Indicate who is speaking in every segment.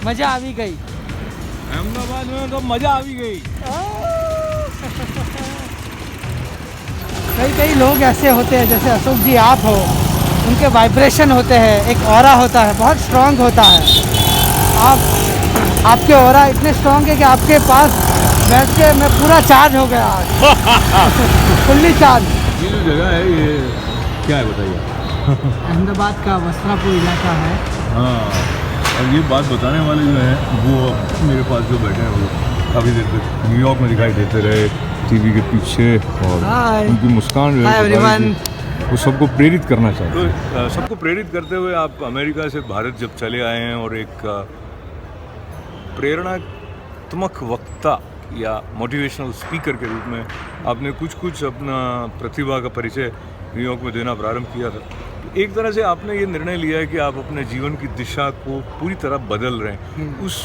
Speaker 1: मजा आ भी गई।
Speaker 2: अहमदाबाद में तो मजा आ भी गई।
Speaker 1: कई कई लोग ऐसे होते हैं जैसे अशोक जी आप हो, उनके वाइब्रेशन होते हैं, एक ऑरा होता है, बहुत स्ट्रांग होता है। आपके ऑरा इतने स्ट्रांग है कि आपके पास बैठ के मैं पूरा चार्ज हो गया आज। Fully charge.
Speaker 2: ये जो जगह है ये क्या है बताइए?
Speaker 1: अहमदाबाद का वस्त्रापुर इलाका है।
Speaker 2: हाँ, और ये बात बताने वाले जो हैं वो मेरे पास जो बैठे हैं वो काफ़ी देर तक न्यूयॉर्क में दिखाई देते रहे टीवी के पीछे, और
Speaker 1: Hi.
Speaker 2: उनकी मुस्कान जो
Speaker 1: Hi
Speaker 2: है
Speaker 1: everyone.
Speaker 2: वो सबको प्रेरित करना चाहते हैं। तो सबको प्रेरित करते हुए आप अमेरिका से भारत जब चले आए हैं और एक प्रेरणात्मक वक्ता या मोटिवेशनल स्पीकर के रूप में आपने कुछ अपना प्रतिभा का परिचय न्यूयॉर्क में देना प्रारंभ किया था। एक तरह से आपने ये निर्णय लिया है कि आप अपने जीवन की दिशा को पूरी तरह बदल रहे हैं। उस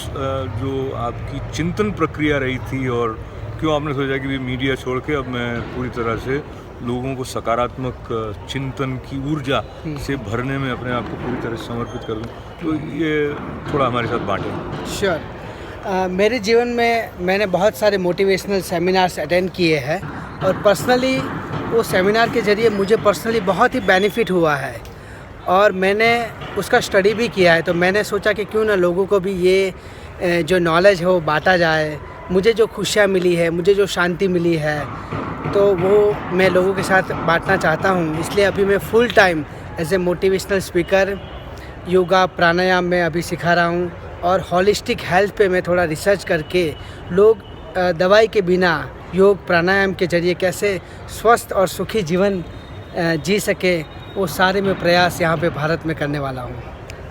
Speaker 2: जो आपकी चिंतन प्रक्रिया रही थी, और क्यों आपने सोचा कि मीडिया छोड़ के अब मैं पूरी तरह से लोगों को सकारात्मक चिंतन की ऊर्जा से भरने में अपने आप को पूरी तरह से समर्पित कर दूं, तो ये थोड़ा हमारे साथ बांटें।
Speaker 1: श्योर। मेरे जीवन में मैंने बहुत सारे मोटिवेशनल सेमिनार्स अटेंड किए हैं, और पर्सनली वो सेमिनार के ज़रिए मुझे पर्सनली बहुत ही बेनिफिट हुआ है, और मैंने उसका स्टडी भी किया है। तो मैंने सोचा कि क्यों ना लोगों को भी ये जो नॉलेज है वो बांटा जाए। मुझे जो खुशियाँ मिली है, मुझे जो शांति मिली है, तो वो मैं लोगों के साथ बांटना चाहता हूँ। इसलिए अभी मैं full time as a motivational speaker yoga प्राणायाम में अभी सिखा रहा हूँ, और हॉलिस्टिक हेल्थ पे मैं थोड़ा रिसर्च करके लोग दवाई के बिना योग प्राणायाम के जरिए कैसे स्वस्थ और सुखी जीवन जी सके, वो सारे मैं प्रयास यहाँ पे भारत में करने वाला हूँ।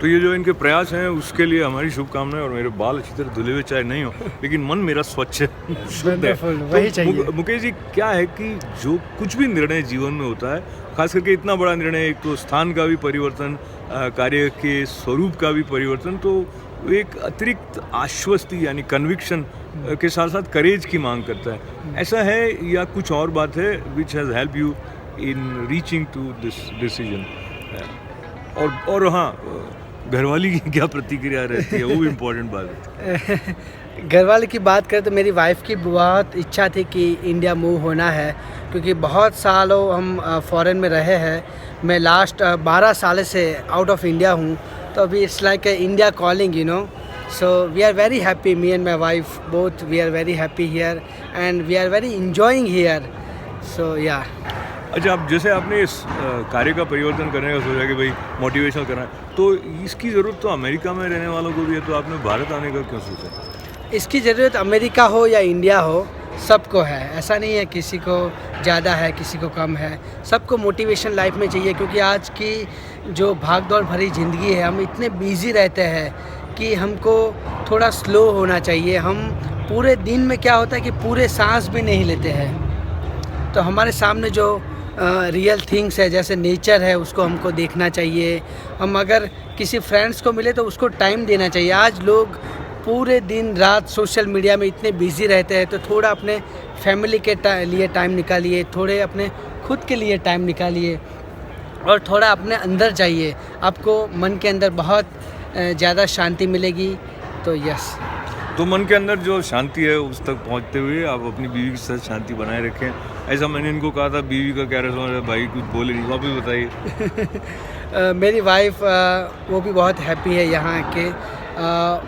Speaker 2: तो ये जो इनके प्रयास हैं उसके लिए हमारी शुभकामनाएं, और मेरे बाल अच्छी तरह धुले हुए चाहे नहीं हो लेकिन मन मेरा स्वच्छ है, शुद्ध है।
Speaker 1: वही
Speaker 2: तो
Speaker 1: चाहिए।
Speaker 2: मुकेश जी, क्या है कि जो कुछ भी निर्णय जीवन में होता है, खास करके इतना बड़ा निर्णय, एक तो स्थान का भी परिवर्तन, कार्य के स्वरूप का भी परिवर्तन, तो एक अतिरिक्त आश्वस्ति यानी कन्विक्शन के साथ साथ करेज की मांग करता है। ऐसा है या कुछ और बात है which has help you in reaching to this decision? और हाँ, घरवाली की क्या प्रतिक्रिया रहती है, वो भी इम्पोर्टेंट बात है।
Speaker 1: घरवाले की बात करें तो मेरी वाइफ की बहुत इच्छा थी कि इंडिया मूव होना है, क्योंकि बहुत सालों हम फॉरेन में रहे हैं। मैं लास्ट 12 साल से आउट ऑफ इंडिया हूँ, तो अभी it's like India calling, you know. So we are very happy, me and my wife both, we are very happy here and we are very enjoying here. So yeah.
Speaker 2: अच्छा, अब जैसे आपने इस कार्य का परिवर्तन करने का सोचा कि भाई मोटिवेशनल करना है, तो इसकी ज़रूरत तो अमेरिका में रहने वालों को भी है, तो आपने भारत आने का क्यों सोचा?
Speaker 1: इसकी ज़रूरत अमेरिका हो या इंडिया हो, सबको है। ऐसा नहीं है किसी को ज़्यादा है किसी को कम है, सबको मोटिवेशन लाइफ में चाहिए। क्योंकि आज की जो भाग दौड़ भरी ज़िंदगी है, हम इतने बिज़ी रहते हैं कि हमको थोड़ा स्लो होना चाहिए। हम पूरे दिन में क्या होता है कि पूरे सांस भी नहीं लेते हैं। तो हमारे सामने जो रियल थिंग्स है, जैसे नेचर है, उसको हमको देखना चाहिए। हम अगर किसी फ्रेंड्स को मिले तो उसको टाइम देना चाहिए। आज लोग पूरे दिन रात सोशल मीडिया में इतने बिज़ी रहते हैं, तो थोड़ा अपने फैमिली के लिए टाइम निकालिए, थोड़े अपने खुद के लिए टाइम निकालिए, और थोड़ा अपने अंदर जाइए। आपको मन के अंदर बहुत ज़्यादा शांति मिलेगी। तो यस।
Speaker 2: तो मन के अंदर जो शांति है उस तक पहुंचते हुए आप अपनी बीवी के साथ शांति बनाए रखें। ऐसा मैंने इनको कहा था, बीवी का क्या रेस्पॉन्स है? भाई कुछ बोले नहीं, वापस बताइए।
Speaker 1: मेरी वाइफ वो भी बहुत हैप्पी है यहाँ के।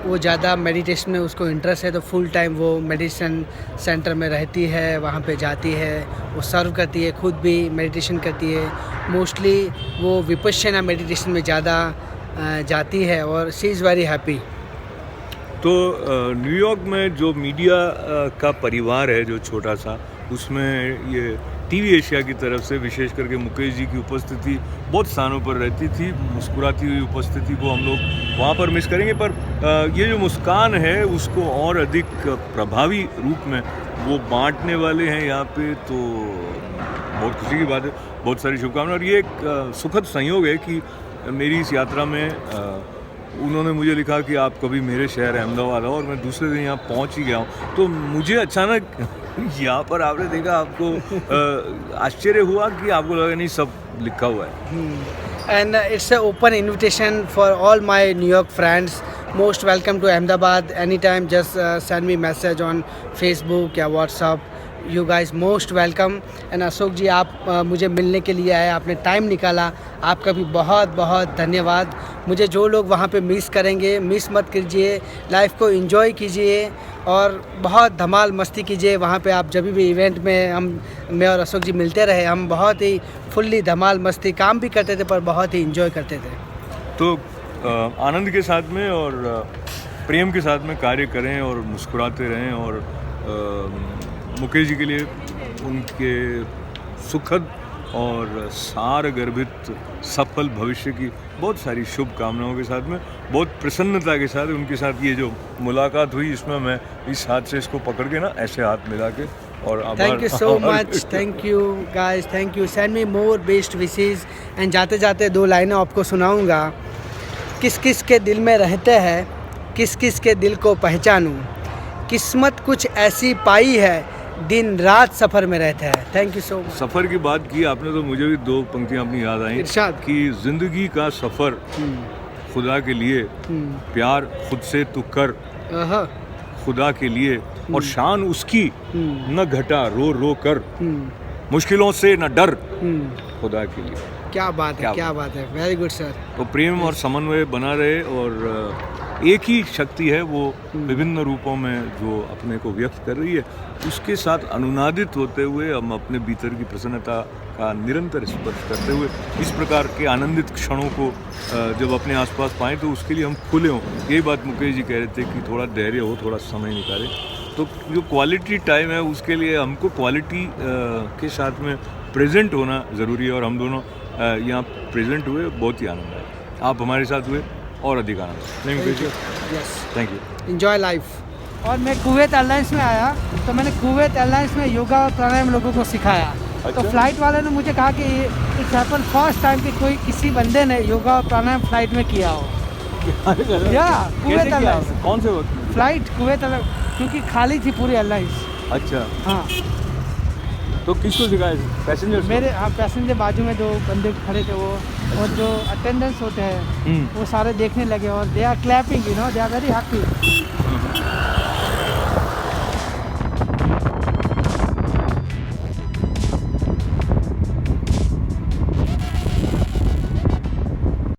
Speaker 1: वो ज़्यादा मेडिटेशन में उसको इंटरेस्ट है, तो फुल टाइम वो मेडिटेशन सेंटर में रहती है, वहाँ पे जाती है, वो सर्व करती है, खुद भी मेडिटेशन करती है। मोस्टली वो विपश्यना मेडिटेशन में ज़्यादा जाती है, और शी इज़ वेरी हैप्पी।
Speaker 2: तो न्यूयॉर्क में जो मीडिया का परिवार है जो छोटा सा, उसमें ये टीवी एशिया की तरफ से विशेष करके मुकेश जी की उपस्थिति बहुत स्थानों पर रहती थी। मुस्कुराती हुई उपस्थिति को हम लोग वहाँ पर मिस करेंगे, पर ये जो मुस्कान है उसको और अधिक प्रभावी रूप में वो बांटने वाले हैं यहाँ पे, तो बहुत खुशी की बात है। बहुत सारी शुभकामनाएं। और ये एक सुखद संयोग है कि मेरी इस यात्रा में उन्होंने मुझे लिखा कि आप कभी मेरे शहर अहमदाबाद आओ, और मैं दूसरे दिन यहाँ पहुँच ही गया हूँ। तो मुझे अचानक यहाँ पर आपने देखा, आपको आश्चर्य हुआ कि आपको लगा नहीं सब लिखा हुआ है?
Speaker 1: And it's an open invitation for all my New York friends most welcome to Ahmedabad any time, just send me message on Facebook या WhatsApp, you guys most welcome. And Ashok ji, आप मुझे मिलने के लिए आए, आपने टाइम निकाला, आपका भी बहुत बहुत धन्यवाद। मुझे जो लोग वहाँ पे मिस करेंगे, मिस मत कीजिए, लाइफ को एंजॉय कीजिए और बहुत धमाल मस्ती कीजिए। वहाँ पे आप जब भी इवेंट में मैं और अशोक जी मिलते रहे, हम बहुत ही फुल्ली धमाल मस्ती, काम भी करते थे पर बहुत ही एंजॉय करते थे।
Speaker 2: तो आनंद के साथ में और प्रेम के साथ में कार्य करें और मुस्कुराते रहें और मुकेश जी के लिए उनके सुखद और सार गर्भित सफल भविष्य की बहुत सारी शुभकामनाओं के साथ में, बहुत प्रसन्नता के साथ उनके साथ ये जो मुलाकात हुई, इसमें मैं इस हाथ से इसको पकड़ के ना ऐसे हाथ मिला के और
Speaker 1: thank you so much, thank you guys, thank you, send me more best wishes. And जाते जाते 2 लाइनें आपको सुनाऊंगा। किस किस के दिल में रहते हैं, किस किस के दिल को पहचानूं, किस्मत कुछ ऐसी पाई है, दिन रात सफ़र में रहते हैं। Thank you so much.
Speaker 2: सफ़र की बात की आपने तो मुझे भी 2 पंक्तियाँ अपनी याद आई
Speaker 1: इरशाद।
Speaker 2: कि ज़िंदगी का सफ़र खुदा के लिए, प्यार खुद से तू कर खुदा के लिए, और शान उसकी न घटा रो रो कर, मुश्किलों से न डर खुदा के लिए।
Speaker 1: क्या बात है, क्या बात है, वेरी गुड सर।
Speaker 2: तो प्रेम और समन्वय बना रहे और एक ही शक्ति है वो विभिन्न रूपों में जो अपने को व्यक्त कर रही है, उसके साथ अनुनादित होते हुए हम अपने भीतर की प्रसन्नता का निरंतर स्पर्श करते हुए इस प्रकार के आनंदित क्षणों को जब अपने आसपास पाएं तो उसके लिए हम खुले हों। यही बात मुकेश जी कह रहे थे कि थोड़ा धैर्य हो, थोड़ा समय निकालें। तो जो क्वालिटी टाइम है उसके लिए हमको क्वालिटी के साथ में प्रेजेंट होना ज़रूरी है, और हम दोनों यहाँ प्रेजेंट हुए, बहुत ही आनंद आया। आप हमारे साथ हुए और अधिक आनंद। नहीं Mukesh ji, thank you,
Speaker 1: enjoy life. और मैं कुवैत एयरलाइंस में आया तो मैंने कुवैत एयरलाइंस में योगा और प्राणायाम लोगों को सिखाया। तो फ्लाइट वाले ने मुझे कहा कि इट्स हैपन फर्स्ट टाइम कि कोई किसी बंदे ने योगा और प्राणायाम फ्लाइट में किया हो। या कुवैत एयरलाइंस।
Speaker 2: कौन से वक्त?
Speaker 1: फ्लाइट कुवैत एयरलाइंस, क्योंकि खाली थी पूरी एयरलाइंस।
Speaker 2: अच्छा,
Speaker 1: हाँ।
Speaker 2: तो किसको सिखाया? पैसेंजर?
Speaker 1: मेरे, हाँ, पैसेंजर बाजू में 2 बंदे खड़े थे, वो और जो अटेंडेंट्स होते हैं वो सारे देखने लगे और they are clapping, you know, they are very happy.